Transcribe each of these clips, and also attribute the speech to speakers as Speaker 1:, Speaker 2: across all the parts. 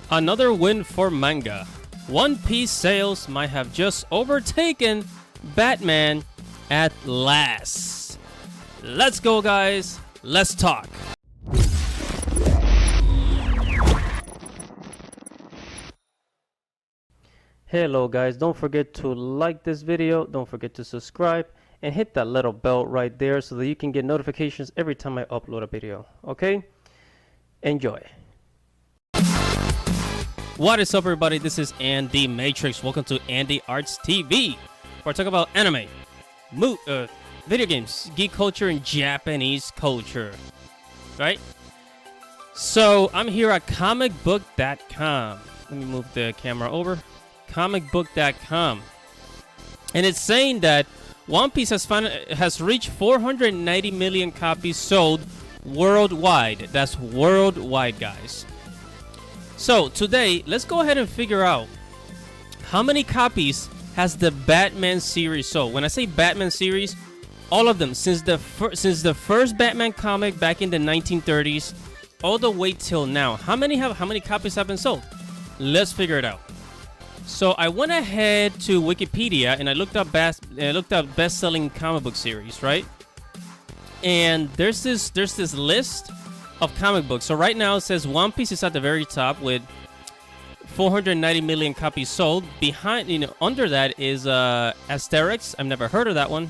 Speaker 1: Another win for manga. One Piece sales might have just overtaken Batman at last. Let's go, guys. Let's talk. Hello guys, don't forget to like this video, don't forget to subscribe, and hit that little bell right there so that you can get notifications every time I upload a video, okay? Enjoy. What is up, everybody? This is Andy Matrix. Welcome to Andy Arts TV, where I talk about anime, video games, geek culture, and Japanese culture, right? So I'm here at Comicbookcom. Let me move the camera over. Comicbook.com, and it's saying that One Piece has reached 490 million copies sold worldwide. That's worldwide, guys. So today, let's go ahead and figure out how many copies has the Batman series sold. When I say Batman series, all of them, since the first Batman comic back in the 1930s, all the way till now. How many copies have been sold? Let's figure it out. So I went ahead to Wikipedia and I looked up best-selling comic book series, right? And there's this list of comic books. So right now it says One Piece is at the very top with 490 million copies sold. Behind, under that is Asterix. I've never heard of that one.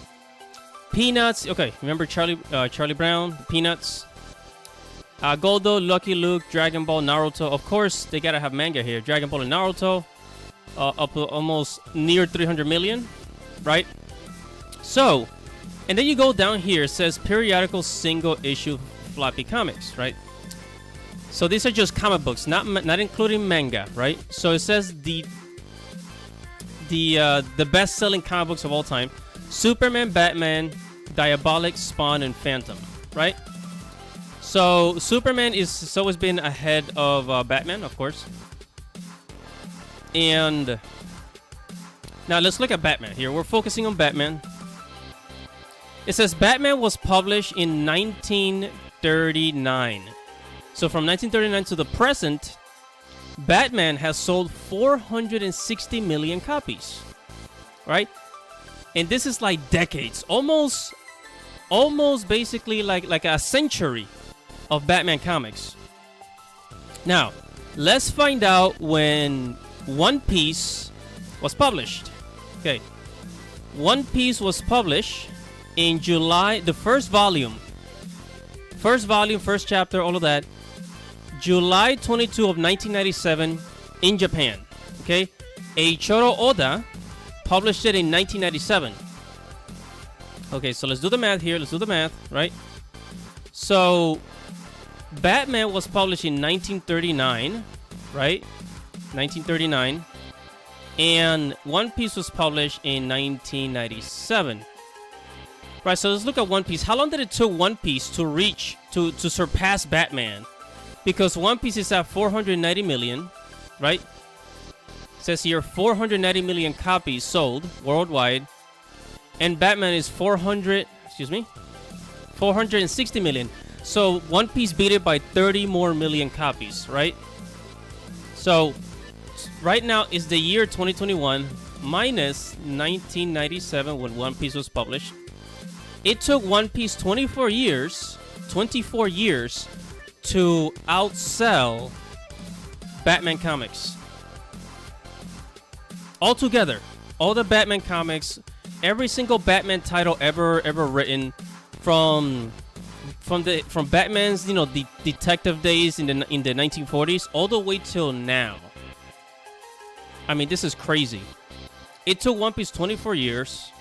Speaker 1: Peanuts. Okay, remember Charlie Brown, Peanuts. Goldo, Lucky Luke, Dragon Ball, Naruto. Of course, they gotta have manga here. Dragon Ball and Naruto. Up to almost near 300 million, right? So, and then you go down here, it says periodical single issue floppy comics, right? So these are just comic books, not including manga, right? So it says the best-selling comic books of all time: Superman, Batman, Diabolic, Spawn, and Phantom, right? So Superman has always been ahead of Batman, of course. And now let's look at Batman here. We're focusing on Batman. It says Batman was published in 1939. So from 1939 to the present, Batman has sold 460 million copies, right? And this is like decades, almost basically like a century of Batman comics. Now, let's find out when One Piece was published. Okay, One Piece was published in July, the first volume, first chapter, all of that, July 22 of 1997 in Japan. Okay, Eiichiro Oda published it in 1997. Okay, so let's do the math here. Let's do the math, right? So Batman was published in 1939, right? 1939, and One Piece was published in 1997. Right, so let's look at One Piece. How long did it take One Piece to surpass Batman? Because One Piece is at 490 million, right? It says here 490 million copies sold worldwide, and Batman is 460 million. So One Piece beat it by 30 more million copies, right? So right now is the year 2021 minus 1997 when One Piece was published. It took One Piece 24 years to outsell Batman comics. Altogether, all the Batman comics, every single Batman title ever written from Batman's, the detective days in the 1940s all the way till now. I mean, this is crazy. It took One Piece 24 years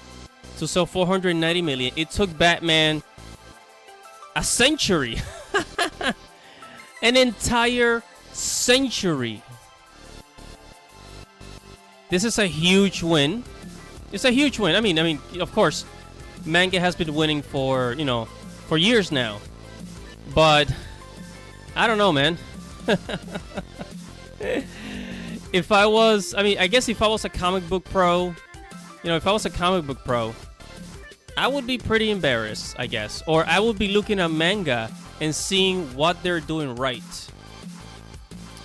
Speaker 1: to sell 490 million. It took Batman a century. An entire century. This is a huge win. It's a huge win. I mean, of course, manga has been winning for years now. But I don't know, man. If I was a comic book pro, I would be pretty embarrassed, I guess. Or I would be looking at manga and seeing what they're doing right.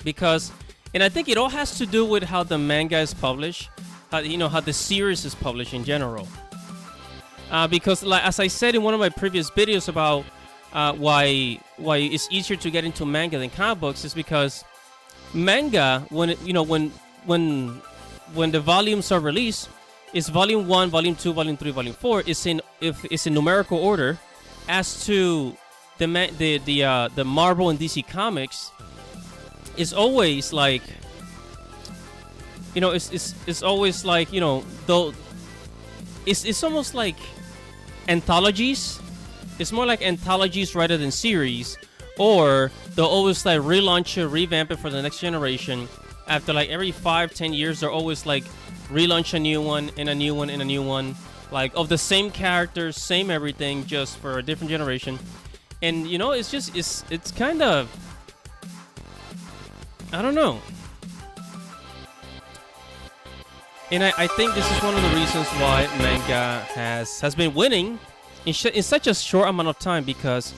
Speaker 1: Because And I think it all has to do with how the manga is published, how the series is published in general. Because, like, as I said in one of my previous videos about why it's easier to get into manga than comic books, is because manga, when the volumes are released, it's volume 1, volume 2, volume 3, volume 4. It's in numerical order. As to the Marvel and DC comics, it's always like, it's always like, though it's almost like anthologies. It's more like anthologies rather than series, or they'll always like relaunch it, revamp it for the next generation. After like every 5-10 years, they're always like relaunch a new one and a new one and a new one, like of the same characters, same everything, just for a different generation. And it's kind of, I don't know. And I think this is one of the reasons why manga has been winning in such a short amount of time, because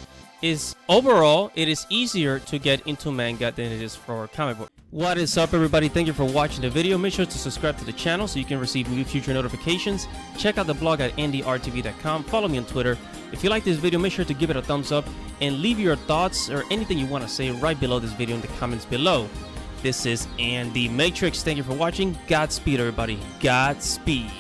Speaker 1: overall it is easier to get into manga than it is for comic book. What is up, everybody? Thank you for watching the video. Make sure to subscribe to the channel so you can receive new future notifications. Check out the blog at andyrtv.com. Follow me on Twitter. If you like this video, make sure to give it a thumbs up and leave your thoughts or anything you want to say right below this video in the comments below. This is Andy Matrix. Thank you for watching. Godspeed, everybody. Godspeed.